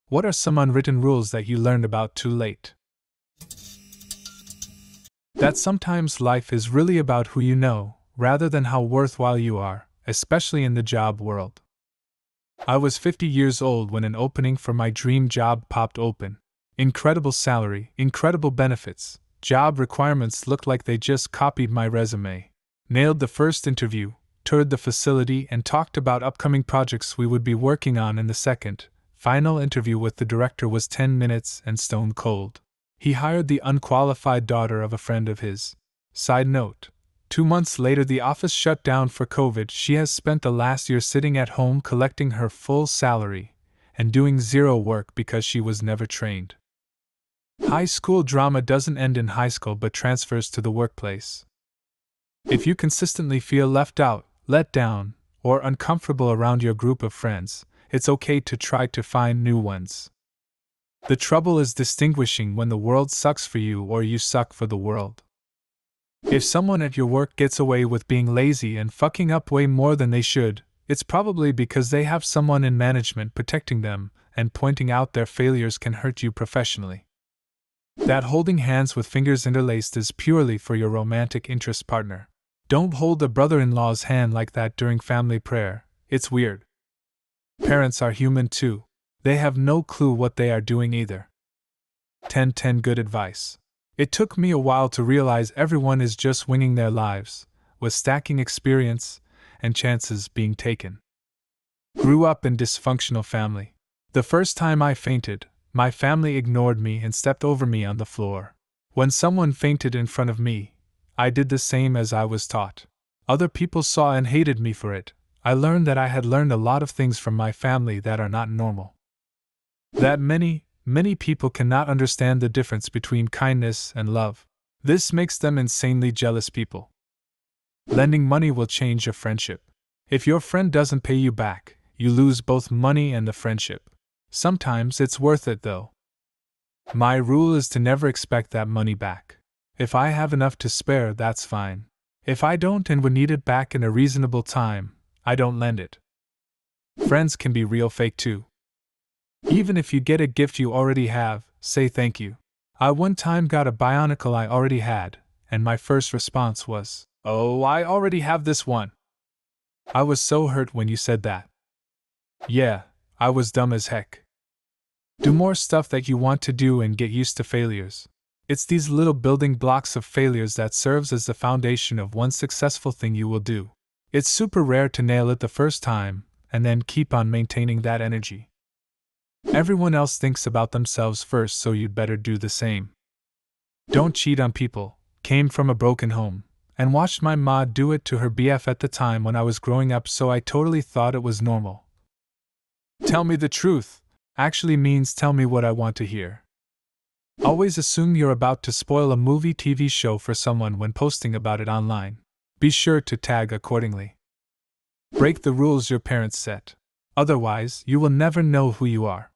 What are some unwritten rules that you learned about too late? That sometimes life is really about who you know, rather than how worthwhile you are, especially in the job world. I was 50 years old when an opening for my dream job popped open. Incredible salary, incredible benefits, job requirements looked like they just copied my resume. Nailed the first interview, toured the facility, and talked about upcoming projects we would be working on in the second. Final interview with the director was 10 minutes and stone cold. He hired the unqualified daughter of a friend of his. Side note: 2 months later, the office shut down for COVID. She has spent the last year sitting at home collecting her full salary and doing zero work because she was never trained. High school drama doesn't end in high school but transfers to the workplace. If you consistently feel left out, let down, or uncomfortable around your group of friends, it's okay to try to find new ones. The trouble is distinguishing when the world sucks for you or you suck for the world. If someone at your work gets away with being lazy and fucking up way more than they should, it's probably because they have someone in management protecting them, and pointing out their failures can hurt you professionally. That holding hands with fingers interlaced is purely for your romantic interest partner. Don't hold a brother-in-law's hand like that during family prayer, it's weird. Parents are human too. They have no clue what they are doing either. 10 Good advice. It took me a while to realize everyone is just winging their lives, with stacking experience and chances being taken. Grew up in dysfunctional family. The first time I fainted, my family ignored me and stepped over me on the floor. When someone fainted in front of me, I did the same as I was taught. Other people saw and hated me for it. I learned that I had learned a lot of things from my family that are not normal. That many people cannot understand the difference between kindness and love. This makes them insanely jealous people. Lending money will change a friendship. If your friend doesn't pay you back, you lose both money and the friendship. Sometimes it's worth it though. My rule is to never expect that money back. If I have enough to spare, that's fine. If I don't and would need it back in a reasonable time, I don't lend it. Friends can be real fake too. Even if you get a gift you already have, say thank you. I one time got a bionicle I already had, and my first response was, "Oh, I already have this one." I was so hurt when you said that. Yeah, I was dumb as heck. Do more stuff that you want to do and get used to failures. It's these little building blocks of failures that serves as the foundation of one successful thing you will do. It's super rare to nail it the first time, and then keep on maintaining that energy. Everyone else thinks about themselves first, so you'd better do the same. Don't cheat on people. Came from a broken home, and watched my ma do it to her BF at the time when I was growing up, so I totally thought it was normal. Tell me the truth actually means tell me what I want to hear. Always assume you're about to spoil a movie, TV show for someone when posting about it online. Be sure to tag accordingly. Break the rules your parents set. Otherwise, you will never know who you are.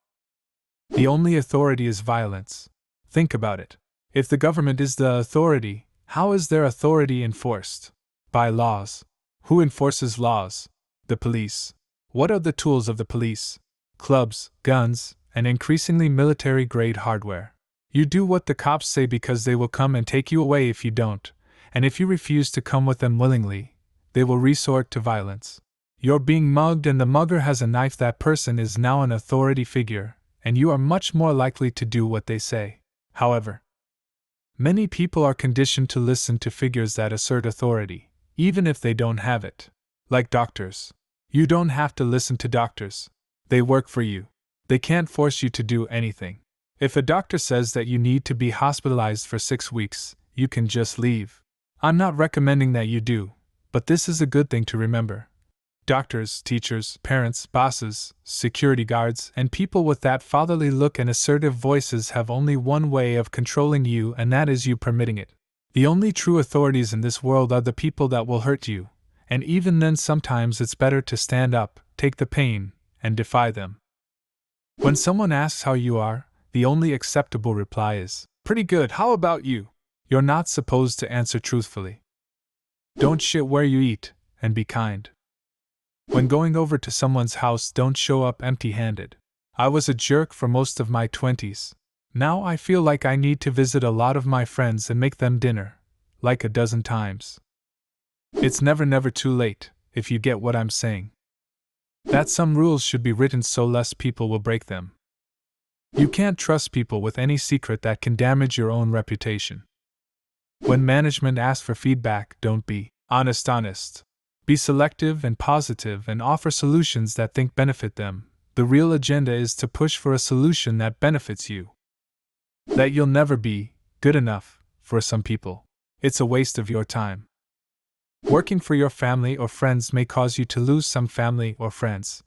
The only authority is violence. Think about it. If the government is the authority, how is their authority enforced? By laws. Who enforces laws? The police. What are the tools of the police? Clubs, guns, and increasingly military-grade hardware. You do what the cops say because they will come and take you away if you don't, and if you refuse to come with them willingly, they will resort to violence. You're being mugged and the mugger has a knife. That person is now an authority figure, and you are much more likely to do what they say. However, many people are conditioned to listen to figures that assert authority, even if they don't have it. Like doctors. You don't have to listen to doctors. They work for you. They can't force you to do anything. If a doctor says that you need to be hospitalized for 6 weeks, you can just leave. I'm not recommending that you do, but this is a good thing to remember. Doctors, teachers, parents, bosses, security guards, and people with that fatherly look and assertive voices have only one way of controlling you, and that is you permitting it. The only true authorities in this world are the people that will hurt you, and even then sometimes it's better to stand up, take the pain, and defy them. When someone asks how you are, the only acceptable reply is, "Pretty good, how about you?" You're not supposed to answer truthfully. Don't shit where you eat, and be kind. When going over to someone's house, don't show up empty-handed. I was a jerk for most of my 20s. Now I feel like I need to visit a lot of my friends and make them dinner, like a dozen times. It's never too late, if you get what I'm saying. That some rules should be written so less people will break them. You can't trust people with any secret that can damage your own reputation. When management asks for feedback, don't be honest. Be selective and positive and offer solutions that think benefit them. The real agenda is to push for a solution that benefits you. That you'll never be good enough for some people. It's a waste of your time. Working for your family or friends may cause you to lose some family or friends.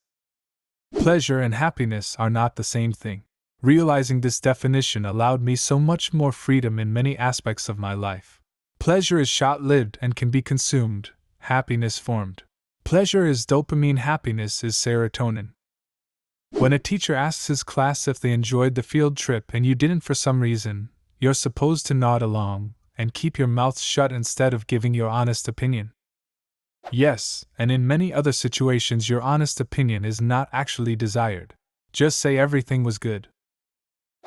Pleasure and happiness are not the same thing. Realizing this definition allowed me so much more freedom in many aspects of my life. Pleasure is short-lived and can be consumed, happiness formed. Pleasure is dopamine, happiness is serotonin. When a teacher asks his class if they enjoyed the field trip and you didn't for some reason, you're supposed to nod along and keep your mouth shut instead of giving your honest opinion. Yes, and in many other situations your honest opinion is not actually desired. Just say everything was good.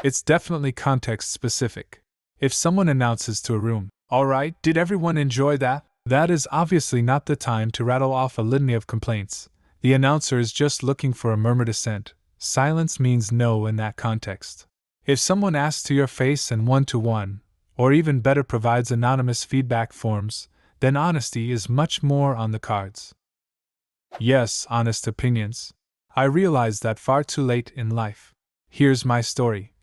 It's definitely context specific. If someone announces to a room, "Alright, did everyone enjoy that?" that is obviously not the time to rattle off a litany of complaints. The announcer is just looking for a murmured assent. Silence means no in that context. If someone asks to your face and one-to-one, or even better provides anonymous feedback forms, then honesty is much more on the cards. Yes, honest opinions. I realized that far too late in life. Here's my story.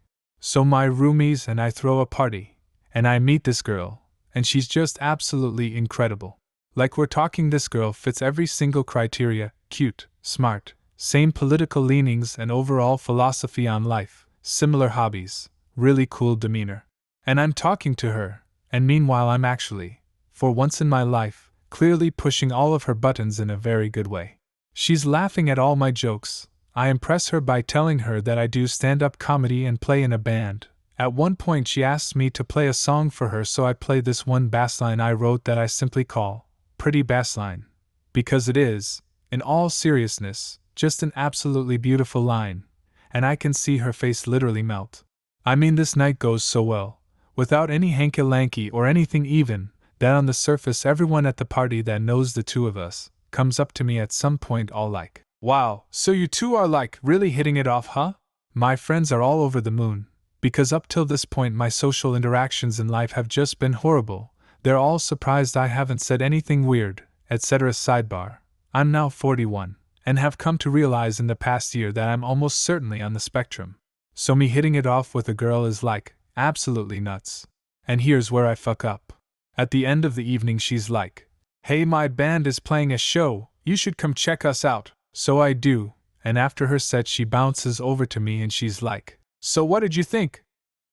So my roomies and I throw a party, and I meet this girl, and she's just absolutely incredible. Like we're talking, this girl fits every single criteria: cute, smart, same political leanings and overall philosophy on life, similar hobbies, really cool demeanor. And I'm talking to her, and meanwhile I'm actually, for once in my life, clearly pushing all of her buttons in a very good way. She's laughing at all my jokes. I impress her by telling her that I do stand-up comedy and play in a band. At one point she asks me to play a song for her, so I play this one bassline I wrote that I simply call Pretty Bassline. Because it is, in all seriousness, just an absolutely beautiful line, and I can see her face literally melt. I mean, this night goes so well, without any hanky-lanky or anything even, that on the surface everyone at the party that knows the two of us comes up to me at some point all like, "Wow, so you two are like really hitting it off, huh?" My friends are all over the moon, because up till this point my social interactions in life have just been horrible. They're all surprised I haven't said anything weird, etc. Sidebar. I'm now 41, and have come to realize in the past year that I'm almost certainly on the spectrum. So me hitting it off with a girl is like, absolutely nuts. And here's where I fuck up. At the end of the evening she's like, "Hey, my band is playing a show, you should come check us out." So I do, and after her set she bounces over to me and she's like, "So what did you think?"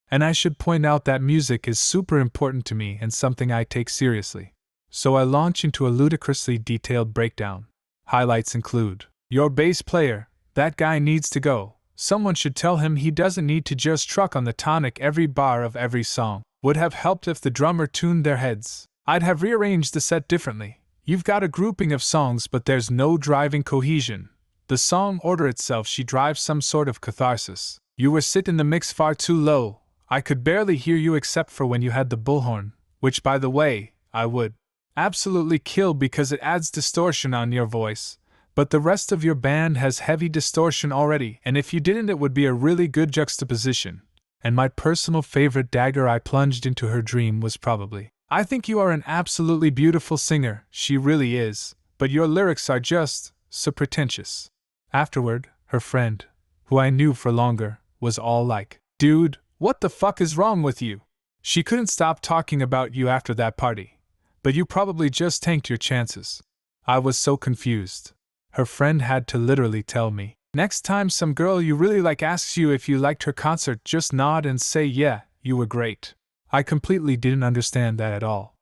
And I should point out that music is super important to me and something I take seriously. So I launch into a ludicrously detailed breakdown. Highlights include, "Your bass player, that guy needs to go. Someone should tell him he doesn't need to just truck on the tonic every bar of every song. Would have helped if the drummer tuned their heads. I'd have rearranged the set differently. You've got a grouping of songs but there's no driving cohesion. The song order itself, she drives some sort of catharsis. You were sit in the mix far too low. I could barely hear you except for when you had the bullhorn, which by the way, I would absolutely kill because it adds distortion on your voice. But the rest of your band has heavy distortion already, and if you didn't it would be a really good juxtaposition." And my personal favorite dagger I plunged into her dream was probably, "I think you are an absolutely beautiful singer." She really is, but your lyrics are just so pretentious. Afterward, her friend, who I knew for longer, was all like, "Dude, what the fuck is wrong with you? She couldn't stop talking about you after that party. But you probably just tanked your chances." I was so confused. Her friend had to literally tell me, "Next time some girl you really like asks you if you liked her concert, just nod and say, 'Yeah, you were great.'" I completely didn't understand that at all.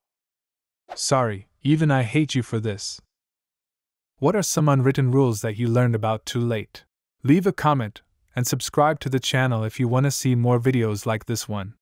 Sorry, even I hate you for this. What are some unwritten rules that you learned about too late? Leave a comment, and subscribe to the channel if you want to see more videos like this one.